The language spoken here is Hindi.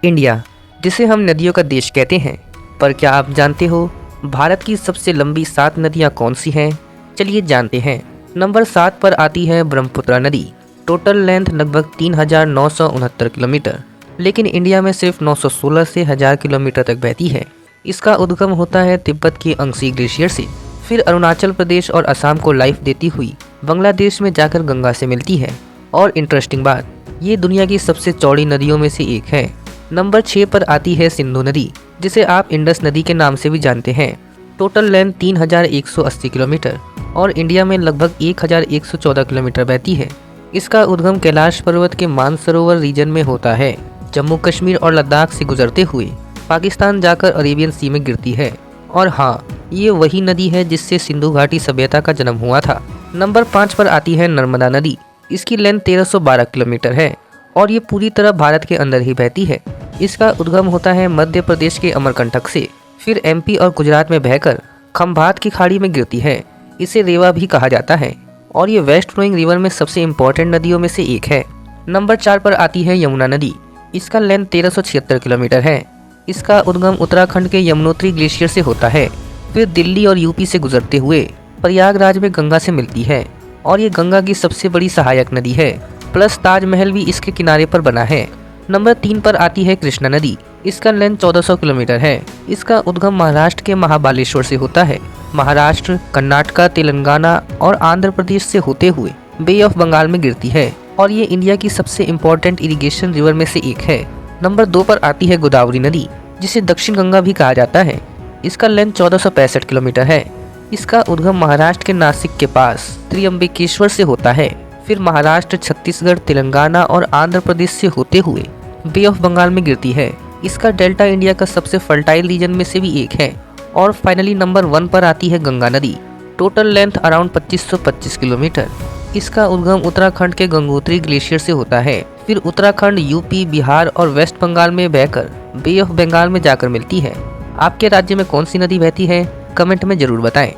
इंडिया, जिसे हम नदियों का देश कहते हैं, पर क्या आप जानते हो भारत की सबसे लंबी 7 नदियाँ कौन सी हैं? चलिए जानते हैं। नंबर 7 पर आती है ब्रह्मपुत्र नदी। टोटल लेंथ लगभग 3,969 किलोमीटर, लेकिन इंडिया में सिर्फ 916 से 1000 किलोमीटर तक बहती है। इसका उद्गम होता है तिब्बत के अंगसी ग्लेशियर से, फिर अरुणाचल प्रदेश और असम को लाइफ देती हुई बांग्लादेश में जाकर गंगा से मिलती है। और इंटरेस्टिंग बात, ये दुनिया की सबसे चौड़ी नदियों में से एक है। नंबर 6 पर आती है सिंधु नदी, जिसे आप इंडस नदी के नाम से भी जानते हैं। टोटल लेंथ 3180 किलोमीटर और इंडिया में लगभग 1114 किलोमीटर बहती है। इसका उद्गम कैलाश पर्वत के मानसरोवर रीजन में होता है। जम्मू कश्मीर और लद्दाख से गुजरते हुए पाकिस्तान जाकर अरेबियन सी में गिरती है। और हाँ, ये वही नदी है जिससे सिंधु घाटी सभ्यता का जन्म हुआ था। नंबर 5 पर आती है नर्मदा नदी। इसकी लेंथ 1312 किलोमीटर है और ये पूरी तरह भारत के अंदर ही बहती है। इसका उद्गम होता है मध्य प्रदेश के अमरकंटक से, फिर एमपी और गुजरात में बहकर खंभात की खाड़ी में गिरती है। इसे रेवा भी कहा जाता है और ये वेस्ट फ्लोइंग रिवर में सबसे इम्पोर्टेंट नदियों में से एक है। नंबर 4 पर आती है यमुना नदी। इसका लेंथ 1376 किलोमीटर है। इसका उद्गम उत्तराखंड के यमुनोत्री ग्लेशियर से होता है, फिर दिल्ली और यूपी से गुजरते हुए प्रयागराज में गंगा से मिलती है और ये गंगा की सबसे बड़ी सहायक नदी है। प्लस ताजमहल भी इसके किनारे पर बना है। नंबर 3 पर आती है कृष्णा नदी। इसका लेंथ 1400 किलोमीटर है। इसका उद्गम महाराष्ट्र के महाबालेश्वर से होता है। महाराष्ट्र, कर्नाटका, तेलंगाना और आंध्र प्रदेश से होते हुए बे ऑफ बंगाल में गिरती है और ये इंडिया की सबसे इम्पोर्टेंट इरिगेशन रिवर में से एक है। नंबर 2 पर आती है गोदावरी नदी, जिसे दक्षिण गंगा भी कहा जाता है। इसका लेंथ 1465 किलोमीटर है। इसका उद्गम महाराष्ट्र के नासिक के पास त्रियंबकेश्वर से होता है, फिर महाराष्ट्र, छत्तीसगढ़, तेलंगाना और आंध्र प्रदेश से होते हुए बे ऑफ बंगाल में गिरती है। इसका डेल्टा इंडिया का सबसे फर्टाइल रीजन में से भी एक है। और फाइनली नंबर 1 पर आती है गंगा नदी। Total length around 2525 kilometre. इसका उद्गम उत्तराखंड के गंगोत्री ग्लेशियर से होता है, फिर उत्तराखंड, यूपी, बिहार और वेस्ट बंगाल में बहकर बे ऑफ बंगाल में जाकर मिलती है। आपके राज्य में कौन सी नदी बहती है? कमेंट में जरूर बताएं।